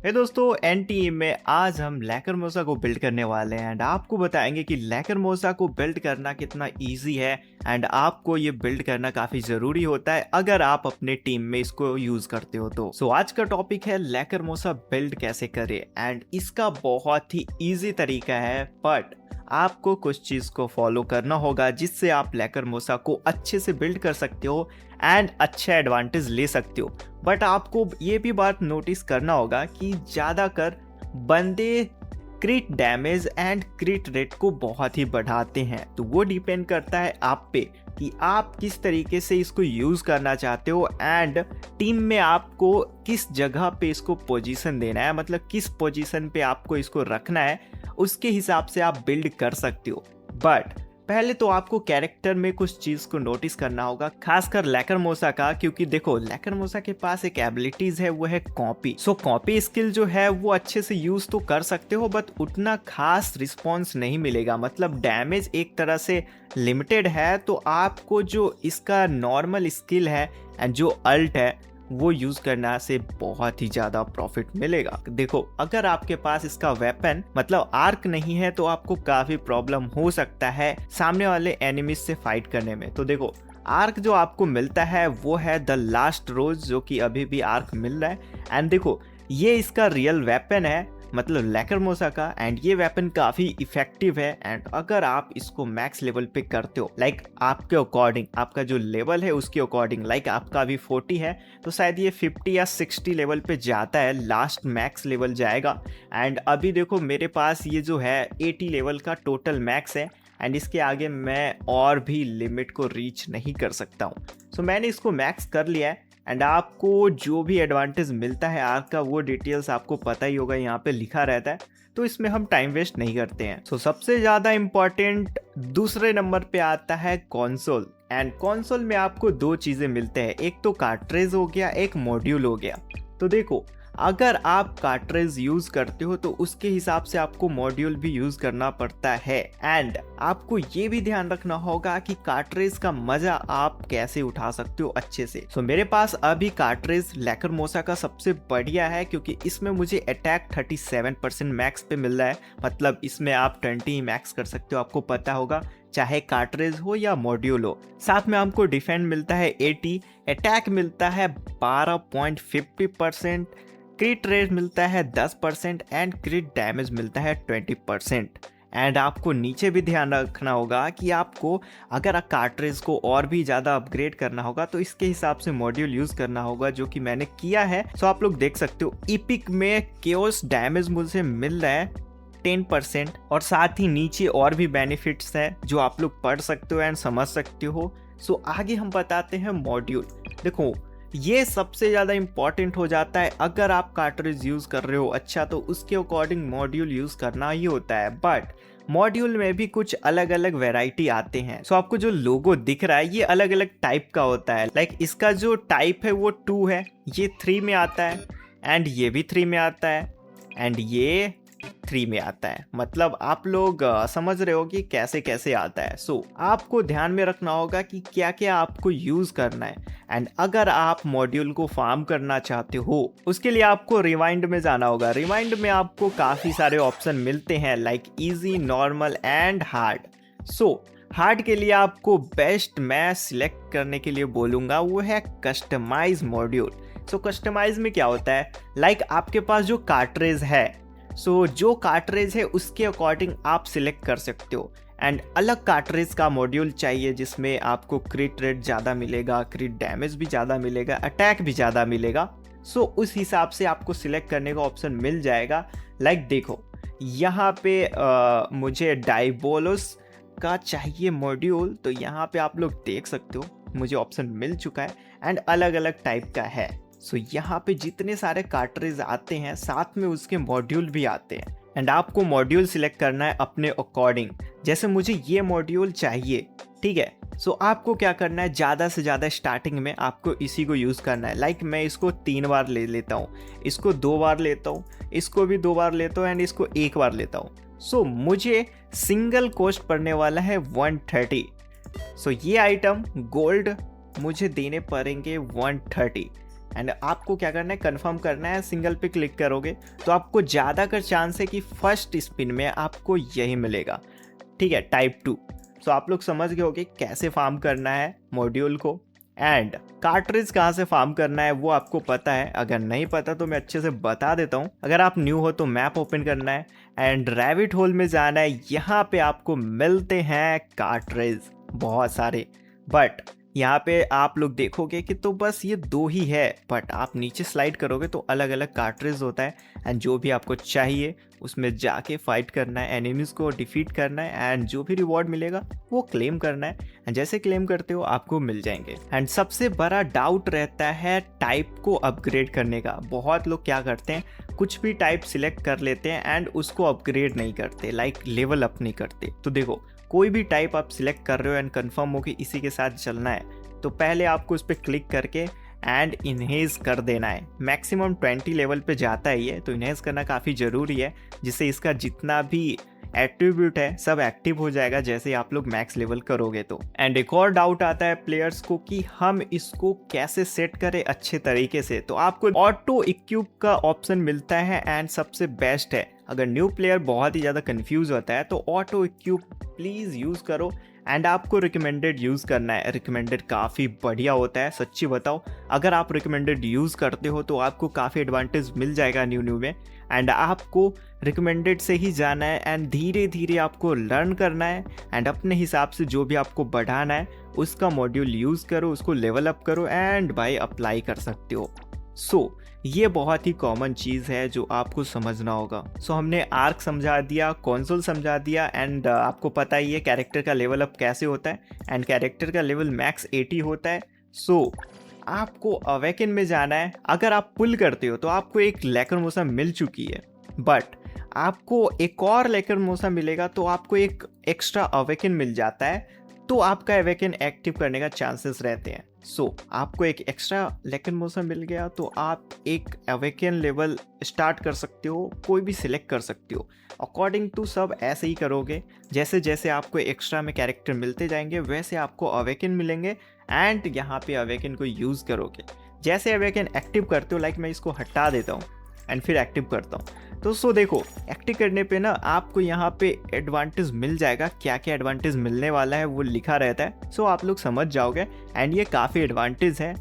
हे दोस्तों, एनटीए में आज हम लैक्रोमोसा को बिल्ड करने वाले हैं एंड आपको बताएंगे कि लैक्रोमोसा को बिल्ड करना कितना इजी है एंड आपको ये बिल्ड करना काफी जरूरी होता है अगर आप अपने टीम में इसको यूज करते हो तो। आज का टॉपिक है लैक्रोमोसा बिल्ड कैसे करें एंड इसका बहुत ही इजी तरीका है, बट आपको कुछ चीज को फॉलो करना होगा जिससे आप लैक्रोमोसा को अच्छे से बिल्ड कर सकते हो एंड अच्छा एडवांटेज ले सकते हो। बट आपको ये भी बात नोटिस करना होगा कि ज़्यादातर बंदे क्रिट डैमेज एंड क्रिट रेट को बहुत ही बढ़ाते हैं, तो वो डिपेंड करता है आप पे कि आप किस तरीके से इसको यूज़ करना चाहते हो एंड टीम में आपको किस जगह पे इसको पोजीशन देना है, मतलब किस पोजीशन पे आपको इसको रखना है, उसके हिसाब से आप बिल्ड कर सकते हो। बट पहले तो आपको कैरेक्टर में कुछ चीज को नोटिस करना होगा, खासकर लैक्रोमोसा का, क्योंकि देखो लैक्रोमोसा के पास एक एबिलिटीज है, वो है कॉपी। कॉपी स्किल जो है वो अच्छे से यूज तो कर सकते हो बट उतना खास रिस्पॉन्स नहीं मिलेगा, मतलब डैमेज एक तरह से लिमिटेड है। तो आपको जो इसका नॉर्मल स्किल है एंड जो अल्ट है वो यूज करना से बहुत ही ज्यादा प्रॉफिट मिलेगा। देखो अगर आपके पास इसका वेपन मतलब आर्क नहीं है तो आपको काफी प्रॉब्लम हो सकता है सामने वाले एनिमीज से फाइट करने में। तो देखो आर्क जो आपको मिलता है वो है द लास्ट रोज, जो कि अभी भी आर्क मिल रहा है एंड देखो ये इसका रियल वेपन है, मतलब लैक्रोमोसा का, एंड ये वेपन काफी इफेक्टिव है। एंड अगर आप इसको मैक्स लेवल पे करते हो, लाइक आपके अकॉर्डिंग, आपका जो लेवल है उसके अकॉर्डिंग, लाइक आपका अभी 40 है तो शायद ये 50 या 60 लेवल पे जाता है, लास्ट मैक्स लेवल जाएगा। एंड अभी देखो मेरे पास ये जो है 80 लेवल का टोटल मैक्स है एंड इसके आगे मैं और भी लिमिट को रीच नहीं कर सकता हूँ। मैंने इसको मैक्स कर लिया है एंड आपको जो भी एडवांटेज मिलता है आर्क का वो डिटेल्स आपको पता ही होगा, यहाँ पे लिखा रहता है, तो इसमें हम टाइम वेस्ट नहीं करते हैं। सबसे ज़्यादा इम्पॉर्टेंट दूसरे नंबर पे आता है कंसोल, एंड कंसोल में आपको दो चीज़ें मिलते हैं, एक तो कार्ट्रिज हो गया, एक मॉड्यूल हो गया। तो देखो अगर आप कार्ट्रिज यूज करते हो तो उसके हिसाब से आपको मॉड्यूल भी यूज करना पड़ता है एंड आपको ये भी ध्यान रखना होगा कि कार्ट्रिज का मजा आप कैसे उठा सकते हो अच्छे से। मेरे पास अभी कार्ट्रिज लैक्रोमोसा का सबसे बढ़िया है क्योंकि इसमें मुझे अटैक 37% मैक्स पे मिल रहा है, मतलब इसमें आप 20 मैक्स कर सकते हो, आपको पता होगा, चाहे कार्ट्रिज हो या मॉड्यूल हो। साथ में हमको डिफेंड मिलता है 80, अटैक मिलता है 12.50%, क्रिट रेट मिलता है 10% एंड क्रिट डैमेज मिलता है 20%। एंड आपको नीचे भी ध्यान रखना होगा कि आपको अगर कार्ट्रिज को और भी ज़्यादा अपग्रेड करना होगा तो इसके हिसाब से मॉड्यूल यूज़ करना होगा, जो कि मैंने किया है। आप लोग देख सकते हो इपिक में केओस डैमेज मुझे मिल रहा है 10% और साथ ही नीचे और भी बेनिफिट्स हैं जो आप लोग पढ़ सकते हो एंड समझ सकते हो। आगे हम बताते हैं मॉड्यूल। देखो ये सबसे ज़्यादा इम्पॉर्टेंट हो जाता है, अगर आप कार्ट्रिज यूज़ कर रहे हो अच्छा तो उसके अकॉर्डिंग मॉड्यूल यूज़ करना ही होता है। बट मॉड्यूल में भी कुछ अलग अलग वैरायटी आते हैं। आपको जो लोगो दिख रहा है ये अलग अलग टाइप का होता है, लाइक इसका जो टाइप है वो 2 है, ये 3 में आता है एंड ये भी 3 में आता है एंड ये 3 में आता है, मतलब आप लोग समझ रहे हो कि कैसे कैसे आता है। आपको ध्यान में रखना होगा कि क्या क्या आपको यूज करना है एंड अगर आप मॉड्यूल को फार्म करना चाहते हो उसके लिए आपको रिवाइंड में जाना होगा। रिवाइंड में आपको काफी सारे ऑप्शन मिलते हैं, like easy, normal and hard. Hard के लिए आपको बेस्ट मैं सिलेक्ट करने के लिए बोलूंगा वो है कस्टमाइज मॉड्यूल। कस्टमाइज में क्या होता है, लाइक आपके पास जो कार्ट्रिज है, जो कार्ट्रिज है उसके अकॉर्डिंग आप सिलेक्ट कर सकते हो एंड अलग कार्ट्रिज का मॉड्यूल चाहिए जिसमें आपको क्रिट रेट ज़्यादा मिलेगा, क्रिट डैमेज भी ज़्यादा मिलेगा, अटैक भी ज़्यादा मिलेगा। उस हिसाब से आपको सिलेक्ट करने का ऑप्शन मिल जाएगा। लाइक देखो यहाँ पे मुझे डाइबोलोस का चाहिए मॉड्यूल, तो यहाँ पे आप लोग देख सकते हो मुझे ऑप्शन मिल चुका है एंड अलग अलग टाइप का है। यहाँ पे जितने सारे कार्ट्रिज आते हैं साथ में उसके मॉड्यूल भी आते हैं एंड आपको मॉड्यूल सिलेक्ट करना है अपने अकॉर्डिंग। जैसे मुझे ये मॉड्यूल चाहिए, ठीक है, आपको क्या करना है, ज़्यादा से ज़्यादा स्टार्टिंग में आपको इसी को यूज़ करना है। लाइक मैं इसको 3 बार ले लेता हूँ, इसको 2 बार लेता हूँ, इसको भी 2 बार लेता हूँ एंड इसको 1 बार लेता हूँ। मुझे सिंगल कॉस्ट पड़ने वाला है 130। ये आइटम गोल्ड मुझे देने पड़ेंगे 130 एंड आपको क्या करना है, कंफर्म करना है। सिंगल पे क्लिक करोगे तो आपको ज़्यादातर चांस है कि फर्स्ट स्पिन में आपको यही मिलेगा। ठीक है, टाइप 2। सो आप लोग समझ गए होगे कैसे फार्म करना है मॉड्यूल को, एंड कार्ट्रिज कहाँ से फार्म करना है वो आपको पता है। अगर नहीं पता तो मैं अच्छे से बता देता हूँ। अगर आप न्यू हो तो मैप ओपन करना है एंड रैबिट होल में जाना है। यहाँ पे आपको मिलते हैं कार्ट्रिज बहुत सारे, बट यहाँ पे आप लोग देखोगे कि तो बस ये 2 ही है, बट आप नीचे स्लाइड करोगे तो अलग अलग कार्ट्रिज होता है एंड जो भी आपको चाहिए उसमें जाके फाइट करना है, एनिमीज को डिफीट करना है एंड जो भी रिवॉर्ड मिलेगा वो क्लेम करना है एंड जैसे क्लेम करते हो आपको मिल जाएंगे। एंड सबसे बड़ा डाउट रहता है टाइप को अपग्रेड करने का। बहुत लोग क्या करते हैं, कुछ भी टाइप सिलेक्ट कर लेते हैं एंड उसको अपग्रेड नहीं करते, लाइक लेवल अप नहीं करते। तो देखो, कोई भी टाइप आप सिलेक्ट कर रहे हो एंड कंफर्म हो कि इसी के साथ चलना है तो पहले आपको उस पर क्लिक करके एंड इन्हेज कर देना है। मैक्सिमम 20 लेवल पे जाता है ये, तो इन्हेज करना काफ़ी ज़रूरी है जिससे इसका जितना भी एट्रीब्यूट है सब एक्टिव हो जाएगा जैसे आप लोग मैक्स लेवल करोगे तो। एंड एक और डाउट आता है प्लेयर्स को कि हम इसको कैसे सेट करें अच्छे तरीके से। तो आपको ऑटो इक्विप का ऑप्शन मिलता है एंड सबसे बेस्ट है। अगर न्यू प्लेयर बहुत ही ज़्यादा कंफ्यूज होता है तो ऑटो इक्विप प्लीज़ यूज़ करो एंड आपको रिकमेंडेड यूज़ करना है। रिकमेंडेड काफ़ी बढ़िया होता है, सच्ची बताओ। अगर आप रिकमेंडेड यूज़ करते हो तो आपको काफ़ी एडवांटेज मिल जाएगा न्यू में। एंड आपको रिकमेंडेड से ही जाना है एंड धीरे धीरे आपको लर्न करना है एंड अपने हिसाब से जो भी आपको बढ़ाना है उसका मॉड्यूल यूज़ करो, उसको लेवल अप करो एंड भाई अप्लाई कर सकते हो। सो ये बहुत ही कॉमन चीज़ है जो आपको समझना होगा। सो हमने आर्क समझा दिया, कंसोल समझा दिया एंड आपको पता ही है कैरेक्टर का लेवल अप कैसे होता है एंड कैरेक्टर का लेवल मैक्स 80 होता है। सो आपको अवेकन में जाना है। अगर आप पुल करते हो तो आपको एक लैक्रिमोसा मिल चुकी है, बट आपको एक और लैक्रिमोसा मिलेगा तो आपको एक एक्स्ट्रा अवेकन मिल जाता है, तो आपका अवेकन एक्टिव करने का चांसेस रहते हैं। सो आपको एक एक्स्ट्रा लैक्रिमोसा मिल गया तो आप एक अवेकन लेवल स्टार्ट कर सकते हो, कोई भी सिलेक्ट कर सकते हो। अकॉर्डिंग टू सब ऐसे ही करोगे, जैसे जैसे आपको एक्स्ट्रा में कैरेक्टर मिलते जाएंगे वैसे आपको अवेकन मिलेंगे एंड यहाँ पे अवेकन को यूज़ करोगे। जैसे अवेकन एक्टिव करते हो, लाइक मैं इसको हटा देता हूँ एंड फिर एक्टिव करता हूँ, तो सो देखो एक्टिव करने पे ना आपको यहाँ पे एडवांटेज मिल जाएगा। क्या क्या एडवांटेज मिलने वाला है वो लिखा रहता है, सो आप लोग समझ जाओगे। एंड ये काफ़ी एडवांटेज है,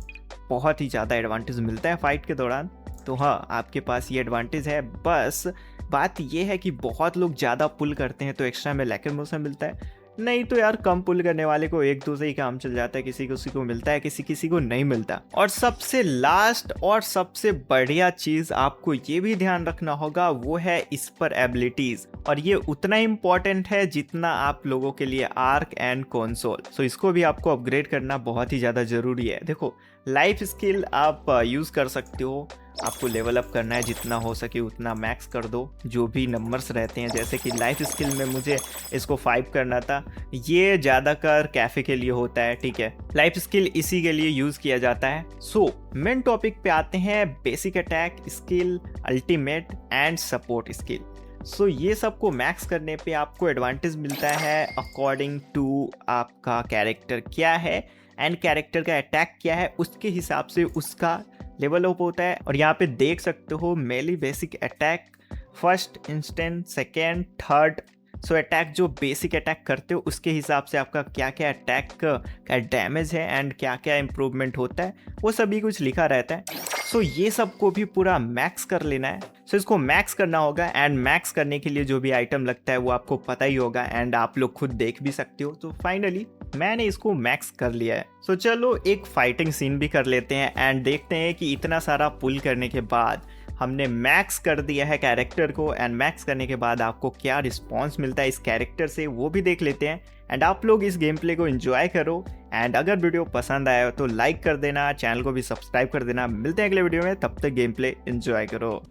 बहुत ही ज़्यादा एडवांटेज मिलता है फाइट के दौरान। तो हाँ, आपके पास ये एडवांटेज है। बस बात ये है कि बहुत लोग ज़्यादा पुल करते हैं तो एक्स्ट्रा में लैक्रिमोसा मिलता है, नहीं तो यार कम पुल करने वाले को एक दो से ही काम चल जाता है, किसी को मिलता है, किसी को नहीं मिलता। और सबसे लास्ट और सबसे बढ़िया चीज आपको ये भी ध्यान रखना होगा वो है इस पर एबिलिटीज, और ये उतना इम्पोर्टेंट है जितना आप लोगों के लिए आर्क एंड कंसोल। सो इसको भी आपको अपग्रेड करना बहुत ही ज्यादा जरूरी है। देखो, लाइफ स्किल आप यूज कर सकते हो, आपको लेवल अप करना है जितना हो सके उतना मैक्स कर दो। जो भी नंबर्स रहते हैं, जैसे कि लाइफ स्किल में मुझे इसको 5 करना था, ये ज़्यादातर कैफ़े के लिए होता है, ठीक है। लाइफ स्किल इसी के लिए यूज़ किया जाता है। सो मेन टॉपिक पे आते हैं, basic attack skill, ultimate and support skill. So ये सबको मैक्स करने पे आपको एडवांटेज मिलता है अकॉर्डिंग टू आपका कैरेक्टर क्या है एंड कैरेक्टर का अटैक क्या है, उसके हिसाब से उसका लेवल अप होता है। और यहाँ पे देख सकते हो melee basic attack, first, instant, second, third. So attack जो बेसिक अटैक करते हो उसके हिसाब से आपका क्या क्या अटैक का डैमेज है एंड क्या क्या इम्प्रूवमेंट होता है वो सभी कुछ लिखा रहता है। सो ये सबको भी पूरा मैक्स कर लेना है। सो इसको मैक्स करना होगा एंड मैक्स करने के लिए जो भी आइटम लगता है वो आपको पता ही होगा एंड आप लोग खुद देख भी सकते हो। तो फाइनली मैंने इसको मैक्स कर लिया है। सो चलो एक फाइटिंग सीन भी कर लेते हैं एंड देखते हैं कि इतना सारा पुल करने के बाद हमने मैक्स कर दिया है कैरेक्टर को, एंड मैक्स करने के बाद आपको क्या रिस्पॉन्स मिलता है इस कैरेक्टर से वो भी देख लेते हैं। एंड आप लोग इस गेम प्ले को एंजॉय करो एंड अगर वीडियो पसंद आया तो लाइक कर देना, चैनल को भी सब्सक्राइब कर देना। मिलते हैं अगले वीडियो में, तब तक गेम प्ले एंजॉय करो।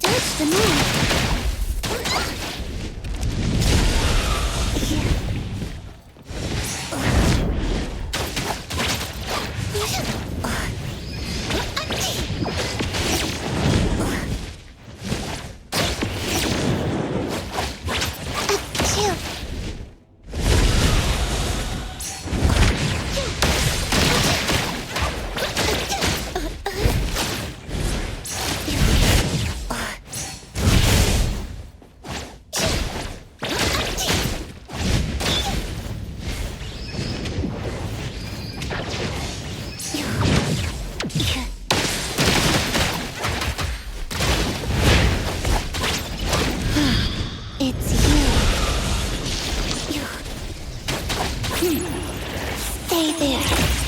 Touch the moon. Stay there.